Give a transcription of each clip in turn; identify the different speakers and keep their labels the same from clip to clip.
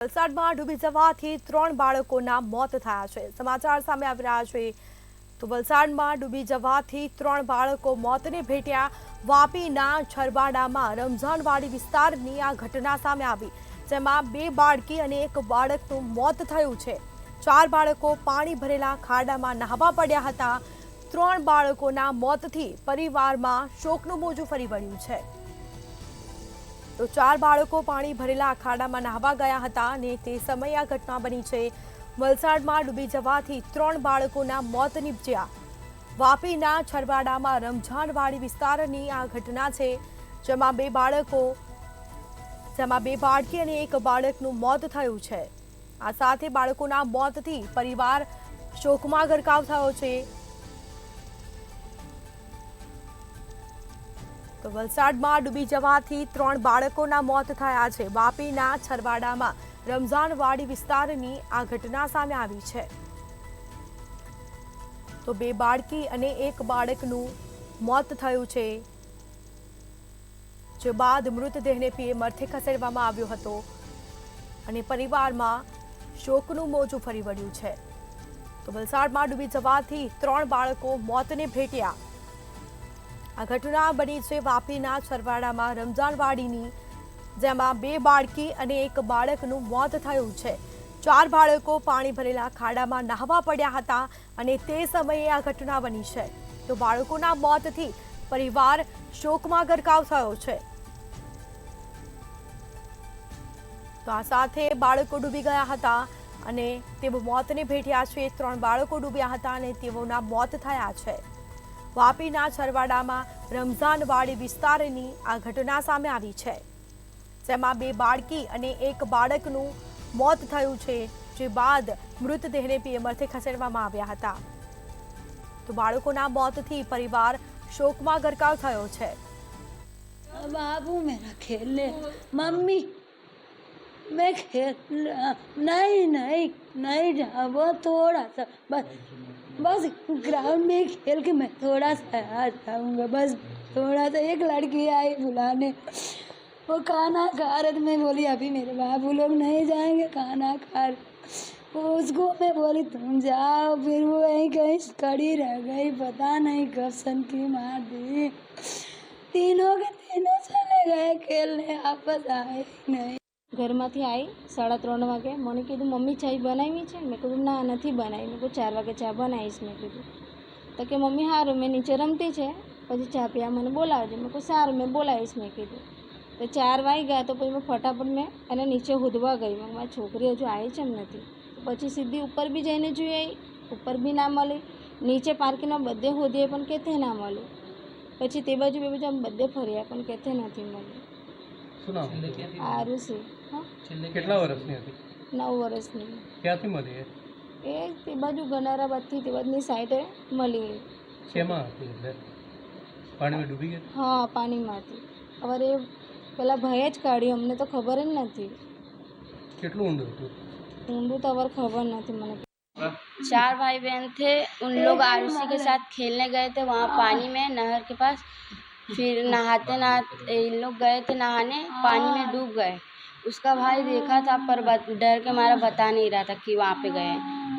Speaker 1: વલસાડમાં ડૂબી જવાથી 3 બાળકોના મોત થયા છે। સમાચાર સામે આવી રહ્યા છે તો વલસાડમાં ડૂબી જવાથી 3 બાળકો મોતને ભેટ્યા। વાપીના છરબાડામાં રમઝાનવાડી વિસ્તારની આ ઘટના સામે આવી, જેમાં 2 બાળકી અને 1 બાળકનું મોત થયું છે। 4 બાળકો પાણી ભરેલા ખાડામાં નહાવા પડ્યા હતા। 3 બાળકોના મોતથી પરિવારમાં શોકનું મોજું ફરી વળ્યું છે। તો 4 બાળકો પાણી ભરેલા ખાડામાં નહાવા ગયા હતા અને તે સમયે આ ઘટના બની છે। વલસાડમાં ડૂબી જવાથી 3 બાળકોના મોત નીપજ્યા। વાપીના છરબાડામાં રમઝાનવાડી વિસ્તારની આ ઘટના છે, જેમાં 2 બાળકી અને 1 બાળકનું મોત થયું છે। આ સાથે બાળકોના મોતથી પરિવાર શોકમાં ગરકાવ થયો છે। તો વલસાડમાં ડૂબી જવાથી 3 બાળકોના મોત થયા છે। વાપીના છરવાડામાં રમઝાનવાડી વિસ્તારની આ ઘટના સામે આવી છે। તો 2 બાળકી અને 1 બાળકનું મોત થયું છે, જે બાદ મૃતદેહને પીએમ અર્થે ખસેડવામાં આવ્યો હતો અને પરિવારમાં શોકનું મોજું ફરી વળ્યું છે। તો વલસાડમાં ડૂબી જવાથી 3 બાળકો મોતને ભેટ્યા। આ ઘટના બની છે વાપીના છરવાડામાં રમઝાનવાડીની, જેમાં 2 બાળકી અને 1 બાળકનું મોત થયું છે। 4 બાળકો પાણી ભરેલા ખાડામાં નહાવા પડ્યા હતા અને તે સમયે આ ઘટના બની છે। તો બાળકોના મોતથી પરિવાર શોકમાં ગરકાવ થયો છે। તો આ સાથે બાળકો ડૂબી ગયા હતા અને તેઓ મોતને ભેટ્યા છે। 3 બાળકો ડૂબ્યા હતા અને તેઓના મોત થયા છે। વાપીના છરવાડામાં રમઝાનવાડી વિસ્તારની આ ઘટના સામે આવી છે, જેમાં 2 બાળકી અને 1 બાળકનું મોત થયું છે, જે બાદ મૃતદેહને પીએમ અર્થે ખસેડવામાં આવ્યા હતા। તો બાળકોના મોતથી પરિવાર શોકમાં ગરકાવ થયો છે।
Speaker 2: बाबू मेरा खेलने मम्मी मैं खेल नहीं नहीं नहीं जा वो थोड़ा सा बस ग्राउंड में खेल के मैं थोड़ा सा आ जाऊंगा, बस थोड़ा सा। एक लड़की आई बुलाने, वो खाना खा रहे थे। मैं बोली अभी मेरे बाबू लोग नहीं जाएंगे खाना खा रहे। उसको मैं बोली तुम जाओ, फिर वो वहीं कहीं खड़ी रह गई। पता नहीं कब सनकी मार दी। तीनों के तीनों चले गए खेलने, वापस आए नहीं।
Speaker 3: ઘરમાંથી આવી 3:30 વાગે મને કીધું મમ્મી ચાય બનાવી છે? મેં કીધું ના નથી બનાવી। મેં કીધું 4 વાગે ચા બનાવીશ। મેં કીધું તો કે મમ્મી સારું મેં નીચે રમતી છે, પછી ચા પીવા મને બોલાવજે। મેં કહું સારું મેં બોલાવીશ। મેં કીધું તો 4 વાગી ગયા તો પછી મેં ફટાફટ મેં એને નીચે હોદવા ગઈ। મેં મારી છોકરી હજુ આવી છે એમ નથી। પછી સીધી ઉપર બી જઈને જોઈ આવી, ઉપર બી ના મળી। નીચે પાર્કિંગમાં બધે હોદીએ પણ કેથે ના મળી। પછી તે બાજુ બે બાજુ આમ બધે ફર્યા પણ કેથે નથી મળી।
Speaker 4: શું નામ?
Speaker 3: આરુષિ।
Speaker 4: કેટલા વર્ષની હતી?
Speaker 3: 9 વર્ષની।
Speaker 4: ક્યાંથી મળી
Speaker 3: એ તે બાજુ ગનારાબાદથી તે બાજુની સાઈડે મળી।
Speaker 4: શેમાં હતી એટલે પાણીમાં ડૂબી ગઈ?
Speaker 3: હા પાણીમાંથી। હવે પેલા ભાઈએ જ કાઢ્યું, અમને તો ખબર જ નથી।
Speaker 4: કેટલું ઊંડું હતું?
Speaker 3: ઊંડું તો હવે ખબર નથી મને।
Speaker 5: 4 भाई बहन थे, उन लोग आरुषि के साथ खेलने गए थे वहाँ पानी में नहर के पास। फिर नहाते नहाते इन लोग गए थे नहाने, पानी में डूब गए। उसका भाई देखा था पर डर के मारा बता नहीं रहा था कि वहाँ पे गए।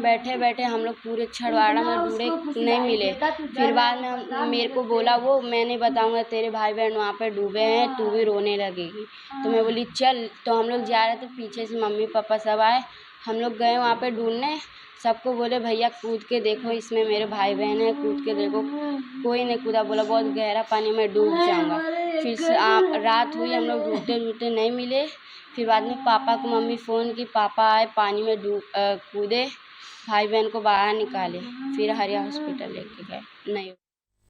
Speaker 5: बैठे बैठे हम लोग पूरे छड़वाड़ा में ढूंढे, नहीं मिले। फिर बाद में मेरे को बोला वो मैं नहीं बताऊँगा, तेरे भाई बहन वहाँ पे डूबे हैं, तू भी रोने लगेगी। तो मैं बोली चल। तो हम लोग जा रहे थे, पीछे से मम्मी पापा सब आए। हम लोग गए वहाँ पे ढूंढने, सबको बोले भैया कूद के देखो, इसमें मेरे भाई बहन है, कूद के देखो। कोई नहीं कूदा, बोला बहुत गहरा पानी में डूब जाऊंगा। फिर रात हुई, हम लोग ढूंढते ढूंढते नहीं मिले। फिर बाद में पापा को मम्मी फ़ोन की, पापा आए, पानी में कूदे, भाई बहन को बाहर निकाले, फिर हरिया हॉस्पिटल लेके गए। नहीं